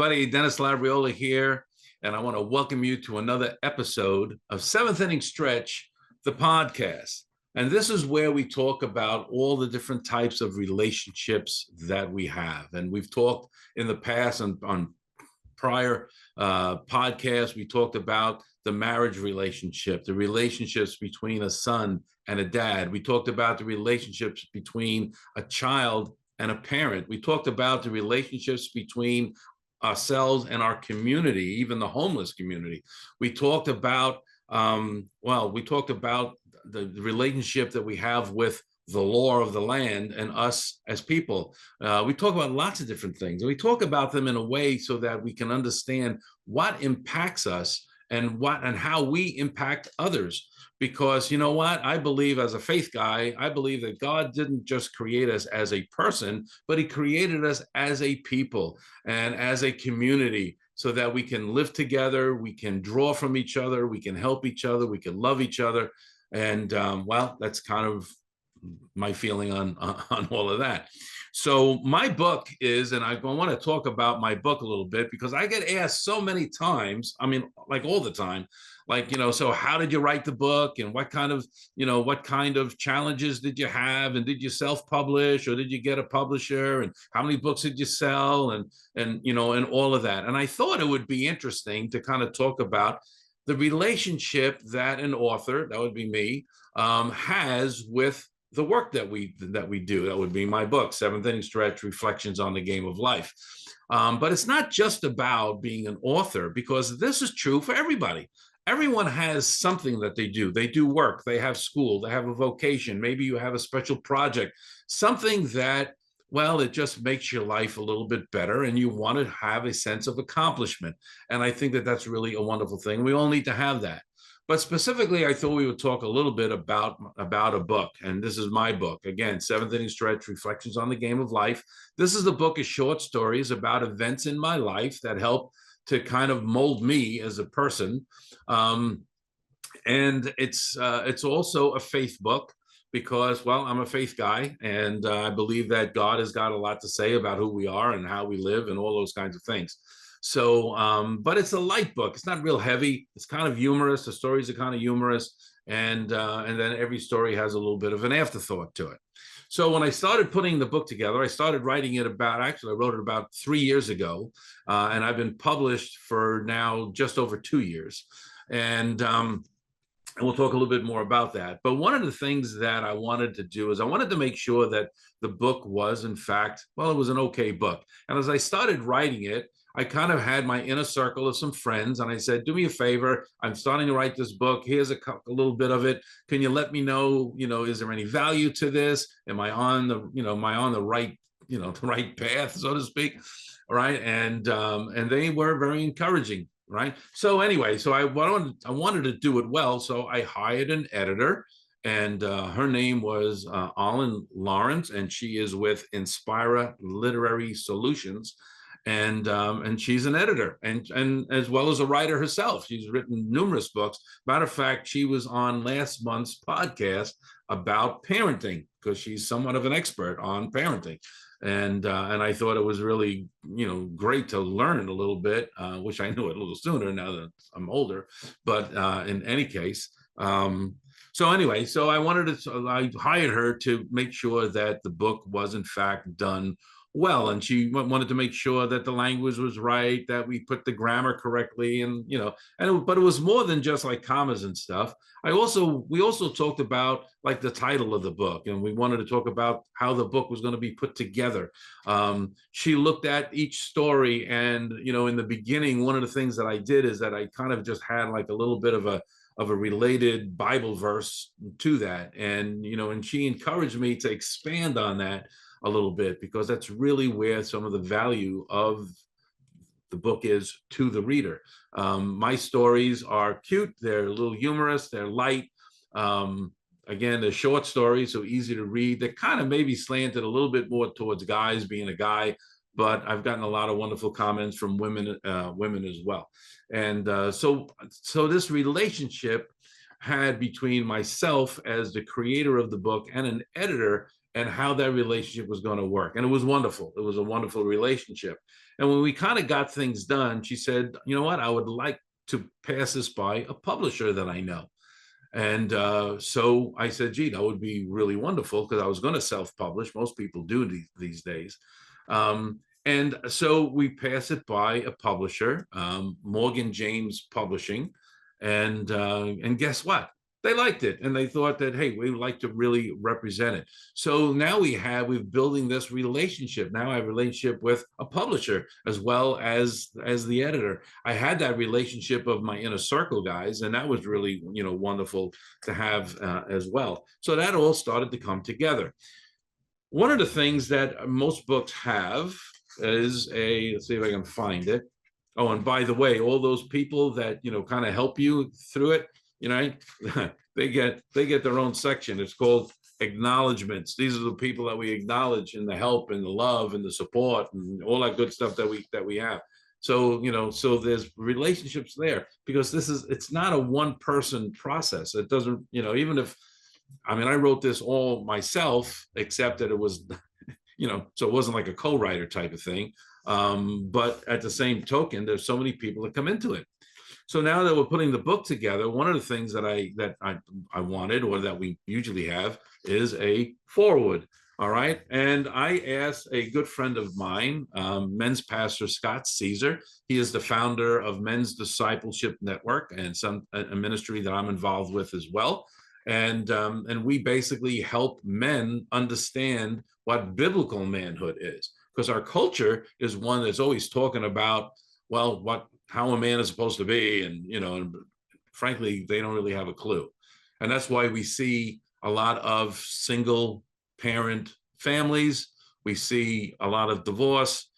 everybody. Dennis Labriola here, and I want to welcome you to another episode of Seventh Inning Stretch, the podcast. And this is where we talk about all the different types of relationships that we have. And we've talked in the past on prior podcasts, we talked about the marriage relationship, the relationships between a son and a dad. We talked about the relationships between a child and a parent. We talked about the relationships between ourselves and our community, even the homeless community. We talked about, we talked about the relationship that we have with the law of the land and us as people. We talk about lots of different things, and we talk about them in a way so that we can understand what impacts us and how we impact others. Because you know what? I believe, as a faith guy, I believe that God didn't just create us as a person, but he created us as a people and as a community so that we can live together, we can draw from each other, we can help each other, we can love each other. And that's kind of my feeling on all of that. So my book is, and I want to talk about my book a little bit because I get asked so many times, I mean, like all the time, like, so how did you write the book, and what kind of challenges did you have, and did you self-publish or did you get a publisher, and how many books did you sell, and all of that. And I thought it would be interesting to kind of talk about the relationship that an author, that would be me, has with the work that we do. That would be my book, Seventh Inning Stretch, Reflections on the Game of Life. But it's not just about being an author, because this is true for everybody. Everyone has something that they do. They do work, they have school, they have a vocation. Maybe you have a special project, something that, well, it just makes your life a little bit better, and you want to have a sense of accomplishment. And I think that that's really a wonderful thing. We all need to have that. But specifically, I thought we would talk a little bit about a book. And this is my book. Again, Seventh Inning Stretch, Reflections on the Game of Life. This is a book of short stories about events in my life that help to kind of mold me as a person. And it's also a faith book because, well, I'm a faith guy, and I believe that God has got a lot to say about who we are and how we live and all those kinds of things. So, but it's a light book. It's not real heavy. It's kind of humorous. The stories are kind of humorous. And then every story has a little bit of an afterthought to it. So when I started putting the book together, I started writing it I wrote it about 3 years ago. And I've been published for now just over 2 years. And we'll talk a little bit more about that. But one of the things that I wanted to do is I wanted to make sure that the book was, in fact, well, it was an okay book. And as I started writing it, I kind of had my inner circle of some friends, and I said, do me a favor. I'm starting to write this book. Here's a little bit of it. Can you let me know, is there any value to this? Am I on the right, the right path, so to speak? All right. And they were very encouraging. Right. So anyway, I wanted to do it well. So I hired an editor, and her name was Alan Lawrence, and she is with Inspira Literary Solutions. And she's an editor and as well as a writer herself. She's written numerous books. Matter of fact, she was on last month's podcast about parenting because she's somewhat of an expert on parenting. And I thought it was really, great to learn a little bit. Wish I knew it a little sooner now that I'm older. But in any case, so anyway, I hired her to make sure that the book was in fact done well, and she wanted to make sure that the language was right, that we put the grammar correctly, and but it was more than just like commas and stuff. We also talked about like the title of the book, and we wanted to talk about how the book was going to be put together. She looked at each story, and in the beginning, one of the things that I did is that I kind of just had like a little bit of a related Bible verse to that, and she encouraged me to expand on that a little bit, because that's really where some of the value of the book is to the reader. My stories are cute, they're a little humorous, they're light. Again, they're short stories, so easy to read. They're kind of maybe slanted a little bit more towards guys, being a guy, but I've gotten a lot of wonderful comments from women as well. And so this relationship had between myself as the creator of the book and an editor and how that relationship was going to work. And it was wonderful. It was a wonderful relationship. And when we kind of got things done, she said, you know what, I would like to pass this by a publisher that I know. And so I said, gee, that would be really wonderful, because I was going to self-publish. Most people do these days. And so we pass it by a publisher, Morgan James Publishing. And guess what? They liked it, and they thought that, hey, we would like to really represent it. So now we're building this relationship. Now I have a relationship with a publisher as well as the editor. I had that relationship of my inner circle guys, and that was really, wonderful to have as well. So that all started to come together. One of the things that most books have is let's see if I can find it. Oh, and by the way, all those people that, kind of help you through it, they get their own section. It's called acknowledgments. These are the people that we acknowledge, and the help and the love and the support and all that good stuff that we have. So, so there's relationships there, because it's not a one person process. It doesn't, even if, I mean, I wrote this all myself, except that it was, so it wasn't like a co-writer type of thing. But at the same token, there's so many people that come into it. So now that we're putting the book together, one of the things that I wanted, or that we usually have, is a foreword. All right. And I asked a good friend of mine, men's pastor Scott Caesar. He is the founder of Men's Discipleship Network, and a ministry that I'm involved with as well. And we basically help men understand what biblical manhood is, because our culture is one that's always talking about, well, how a man is supposed to be, and frankly, they don't really have a clue. And that's why we see a lot of single parent families. We see a lot of divorce,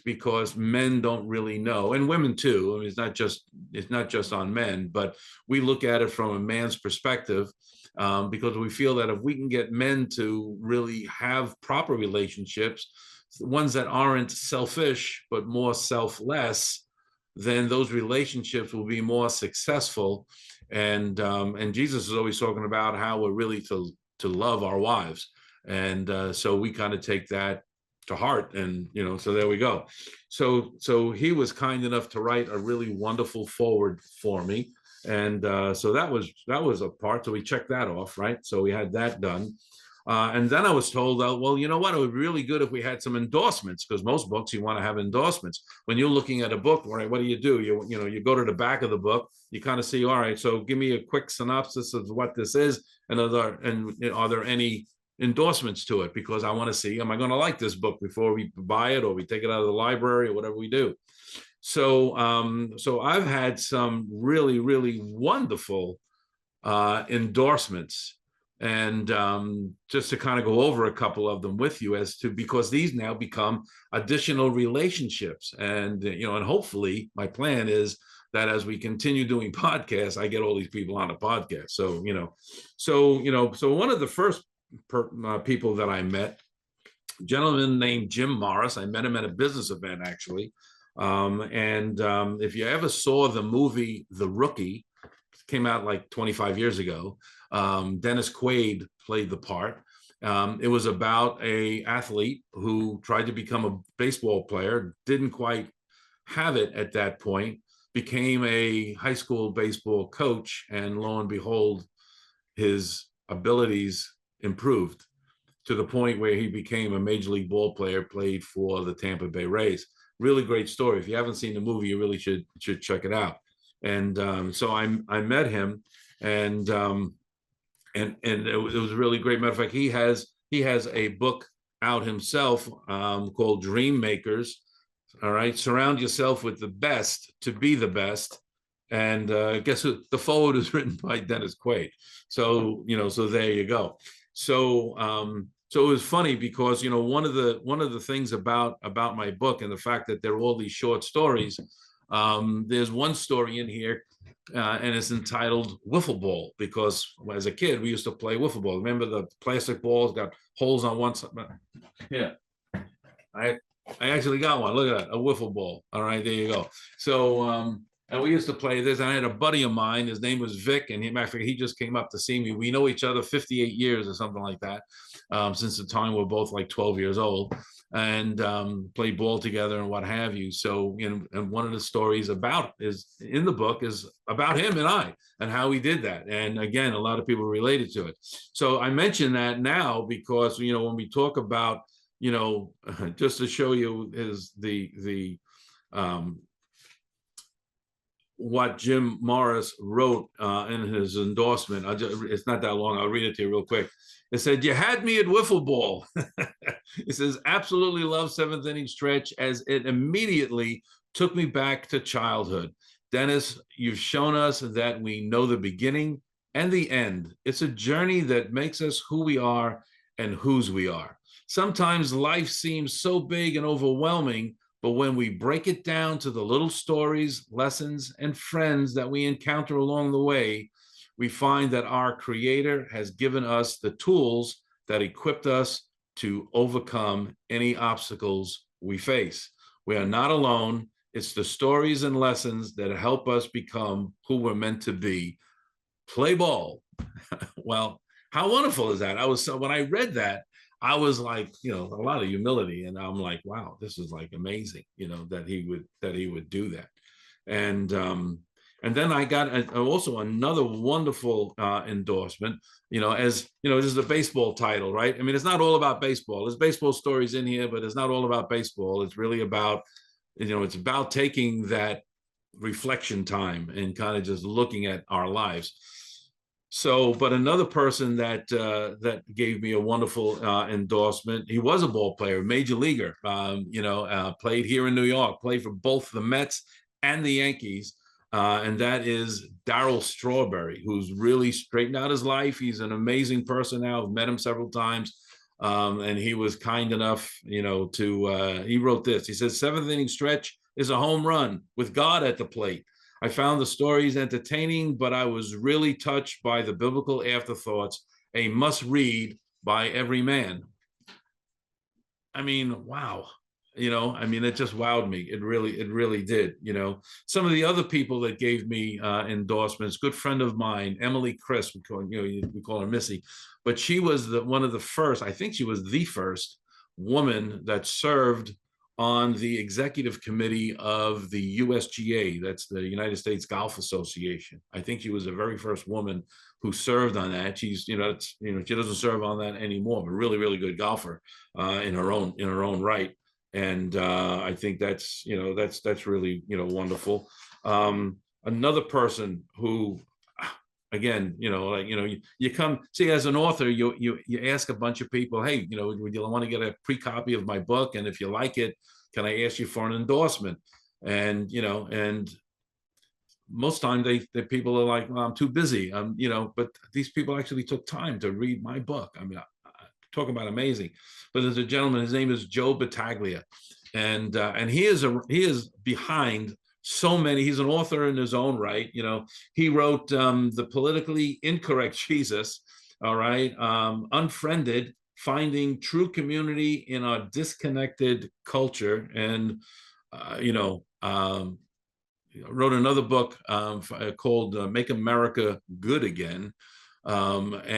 because men don't really know, and women too. I mean, it's not just on men, but we look at it from a man's perspective, because we feel that if we can get men to really have proper relationships, ones that aren't selfish but more selfless, then those relationships will be more successful. And Jesus is always talking about how we're really to love our wives. And so we kind of take that to heart, and so there we go. So he was kind enough to write a really wonderful foreword for me. And so that was a part. So we checked that off, right? So we had that done. And then I was told, well, you know what? It would be really good if we had some endorsements, because most books you want to have endorsements. When you're looking at a book, right, what do? You go to the back of the book, you kind of see, all right, so give me a quick synopsis of what this is, and are there any endorsements to it? Because I want to see, am I going to like this book before we buy it, or we take it out of the library, or whatever we do. So I've had some really, really wonderful endorsements. And just to kind of go over a couple of them with you, because these now become additional relationships. And, and hopefully my plan is that as we continue doing podcasts, I get all these people on a podcast. So one of the first people that I met, a gentleman named Jim Morris. I met him at a business event, actually. If you ever saw the movie The Rookie, came out like 25 years ago. Dennis Quaid played the part. It was about an athlete who tried to become a baseball player, didn't quite have it at that point, became a high school baseball coach, and lo and behold, his abilities improved to the point where he became a major league ball player, played for the Tampa Bay Rays. Really great story. If you haven't seen the movie, you really should check it out. And so I met him, and it was a really great. Matter of fact, he has a book out himself called Dream Makers. All right, surround yourself with the best to be the best. And guess who? The foreword is written by Dennis Quaid. So so there you go. So it was funny because one of the things about my book, and the fact that there are all these short stories. There's one story in here, and it's entitled Wiffle Ball, because as a kid we used to play wiffle ball. Remember the plastic balls got holes on one side? Yeah, I actually got one. Look at that, a wiffle ball. All right, there you go. So And we used to play this. And I had a buddy of mine. His name was Vic, and he just came up to see me. We know each other 58 years or something like that, since the time we're both like 12 years old, and played ball together and what have you. So, and one of the stories about is in the book is about him and I and how we did that. And again, a lot of people related to it. So I mention that now because when we talk about just to show you is um, what Jim Morris wrote in his endorsement. It's not that long. I'll read it to you real quick. It said, "You had me at wiffle ball." It says, "Absolutely love seventh inning stretch as it immediately took me back to childhood. Dennis, you've shown us that we know the beginning and the end. It's a journey that makes us who we are and whose we are. Sometimes life seems so big and overwhelming, but when we break it down to the little stories, lessons, and friends that we encounter along the way, we find that our Creator has given us the tools that equipped us to overcome any obstacles we face. We are not alone. It's the stories and lessons that help us become who we're meant to be. Play ball." Well, how wonderful is that? When I read that, I was like, a lot of humility, and I'm like, wow, this is like amazing, that he would do that. And then I got also another wonderful endorsement. As this is a baseball title, right? I mean, it's not all about baseball. There's baseball stories in here, but it's not all about baseball. It's really about, it's about taking that reflection time and kind of just looking at our lives. So, but another person that gave me a wonderful endorsement. He was a ball player, major leaguer. Played here in New York, played for both the Mets and the Yankees, and that is Darryl Strawberry, who's really straightened out his life. He's an amazing person now. I've met him several times, and he was kind enough, to. He wrote this. He says, "Seventh inning stretch is a home run with God at the plate. I found the stories entertaining, but I was really touched by the biblical afterthoughts, a must read by every man." I mean, wow. It just wowed me. It really did. Some of the other people that gave me endorsements, good friend of mine, Emily Chris, we call her Missy, but she was one of the first, I think she was the first woman that served on the executive committee of the USGA. That's the United States Golf Association. I think she was the very first woman who served on that. She's, she doesn't serve on that anymore, but really, really good golfer in her own right. And I think that's really wonderful. Another person who, again, you come see as an author, you ask a bunch of people, hey, would you want to get a pre-copy of my book? And if you like it, can I ask you for an endorsement? And most times the people are like, well, I'm too busy. But these people actually took time to read my book. I mean, talk about amazing. But there's a gentleman, his name is Joe Battaglia, and he is behind so many. He's an author in his own right. He wrote The Politically Incorrect Jesus, all right, Unfriended, Finding True Community in Our Disconnected Culture, and wrote another book called Make America Good Again, and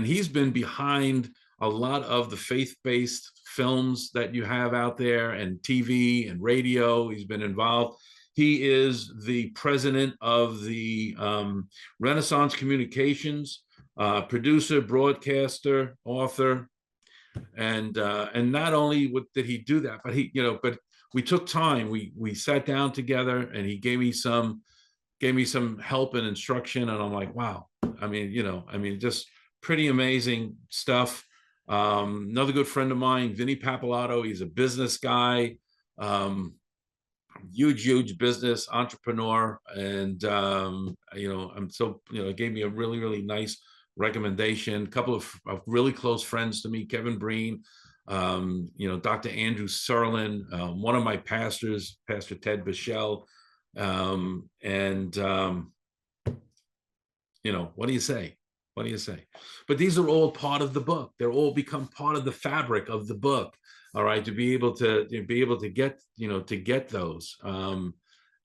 he's been behind a lot of the faith-based films that you have out there, and TV and radio. He's been involved. He is the president of the Renaissance Communications, producer, broadcaster, author, and not only did he do that, but we took time. We sat down together, and he gave me some help and instruction, and I'm like, wow. I mean, just pretty amazing stuff. Another good friend of mine, Vinny Papalato, he's a business guy, huge business entrepreneur, and I'm so gave me a really nice recommendation. A couple of really close friends to me, Kevin Breen, Dr. Andrew Serlin, one of my pastors, Pastor Ted Bichelle, and what do you say? What do you say? But these are all part of the book. They're all become part of the fabric of the book. All right, to be able to get those.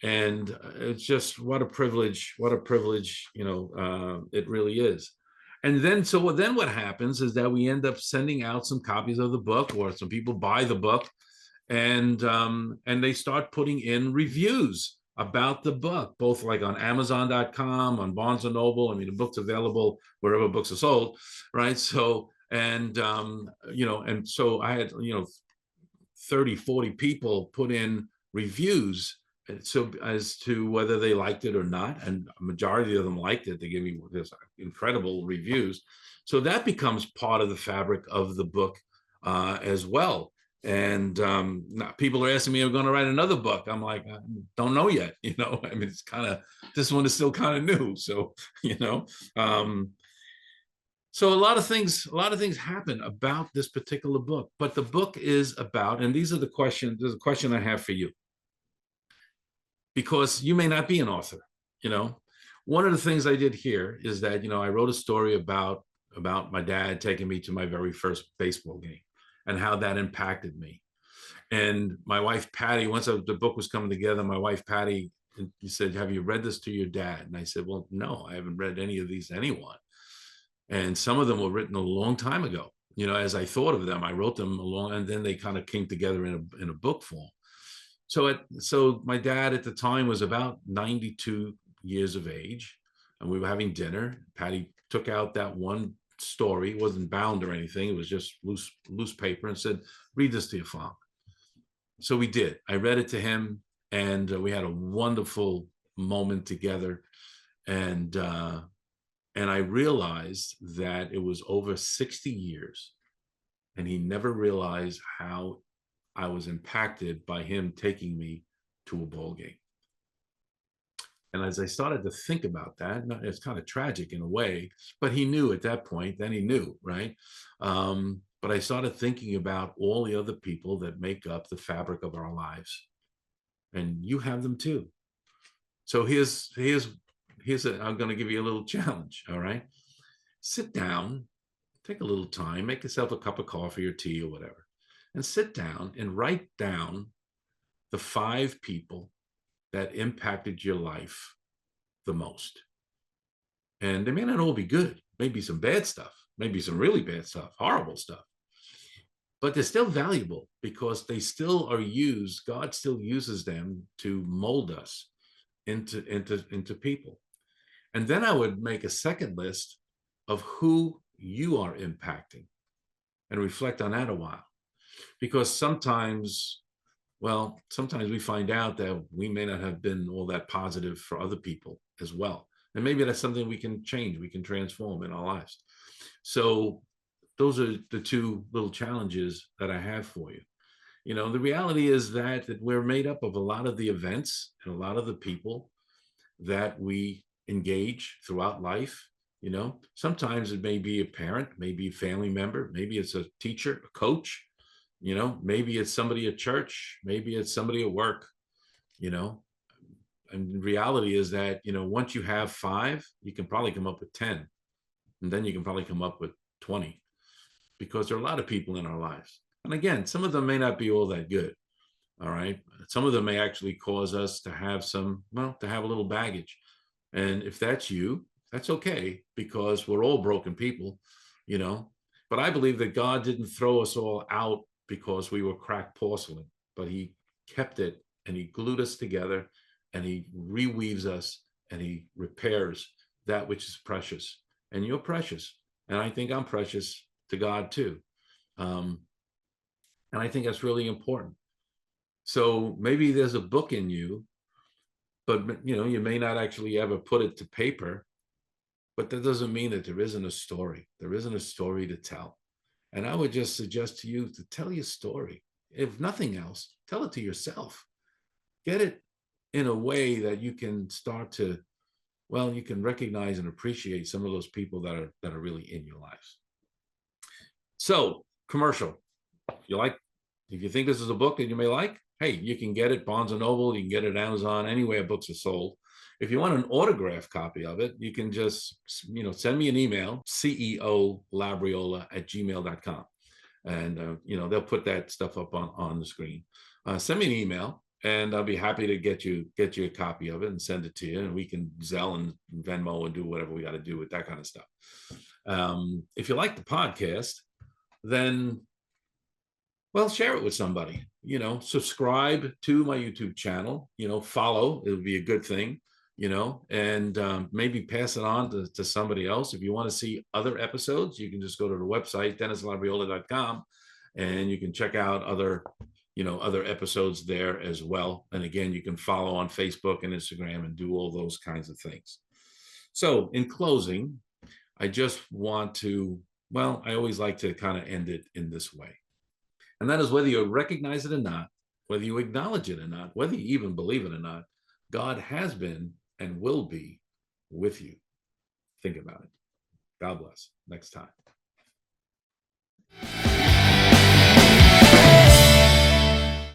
And it's just what a privilege, it really is. And then, so then what happens is that we end up sending out some copies of the book, or some people buy the book, and they start putting in reviews about the book, both like on Amazon.com, on Barnes and Noble. I mean, the book's available wherever books are sold, right? So, and so I had, 30, 40 people put in reviews, so as to whether they liked it or not, and a majority of them liked it. They gave me this incredible reviews. So that becomes part of the fabric of the book as well. And now people are asking me, I'm going to write another book. I'm like, I don't know yet. I mean, it's kind of, this one is still kind of new. So, um, so a lot of things happen about this particular book, but the book is about, and these are the questions, there's a question I have for you, because you may not be an author. One of the things I did here is that, I wrote a story about my dad taking me to my very first baseball game and how that impacted me. And my wife, Patty, once the book was coming together, my wife, Patty, said, have you read this to your dad? And I said, well, no, I haven't read any of these to anyone. And some of them were written a long time ago. As I thought of them, I wrote them along, and then they kind of came together in a book form. So my dad at the time was about 92 years of age, and we were having dinner. Patty took out that one story. It wasn't bound or anything. It was just loose paper, and said, read this to your father. So we did. I read it to him, and we had a wonderful moment together. And I realized that it was over 60 years, and he never realized how I was impacted by him taking me to a ball game. And as I started to think about that, it's kind of tragic in a way, but he knew at that point, then he knew, right? But I started thinking about all the other people that make up the fabric of our lives. And you have them too. So I'm going to give you a little challenge. All right. Sit down, take a little time, make yourself a cup of coffee or tea or whatever, and sit down and write down the 5 people that impacted your life the most. And they may not all be good. Maybe some bad stuff, maybe some really bad stuff, horrible stuff. But they're still valuable because they still are used. God still uses them to mold us into people. And then I would make a second list of who you are impacting and reflect on that a while. Because sometimes we find out that we may not have been all that positive for other people as well. And maybe that's something we can change, we can transform in our lives. So those are the 2 little challenges that I have for you. The reality is that we're made up of a lot of the events and a lot of the people that we engage throughout life. Sometimes it may be a parent, maybe a family member, maybe it's a teacher, a coach, maybe it's somebody at church, maybe it's somebody at work. And the reality is that, once you have 5, you can probably come up with 10, and then you can probably come up with 20, because there are a lot of people in our lives. And again, some of them may not be all that good. All right. Some of them may actually cause us to have to have a little baggage. And if that's you, that's okay, because we're all broken people, But I believe that God didn't throw us all out because we were cracked porcelain, but he kept it, and he glued us together, and he reweaves us, and he repairs that which is precious. And you're precious. And I think I'm precious to God too. And I think that's really important. So maybe there's a book in you, but you may not actually ever put it to paper, but that doesn't mean that there isn't a story. There isn't a story to tell. And I would just suggest to you to tell your story. If nothing else, tell it to yourself. Get it in a way that you can start to, you can recognize and appreciate some of those people that are really in your lives. So, commercial. If you think this is a book that you may like, hey, you can get it Barnes & Noble, you can get it Amazon, anywhere books are sold. If you want an autographed copy of it, you can just, send me an email, ceolabriola@gmail.com. And, they'll put that stuff up on the screen. Send me an email, and I'll be happy to get you a copy of it and send it to you, and we can Zelle and Venmo and do whatever we got to do with that kind of stuff. If you like the podcast, then well, share it with somebody. Subscribe to my YouTube channel. Follow. It would be a good thing. And maybe pass it on to somebody else. If you want to see other episodes, you can just go to the website dennislabriola.com, and you can check out other episodes there as well. And again, you can follow on Facebook and Instagram and do all those kinds of things. So in closing, I just want to, well, I always like to kind of end it in this way. And that is, whether you recognize it or not, whether you acknowledge it or not, whether you even believe it or not, God has been and will be with you. Think about it. God bless. Next time.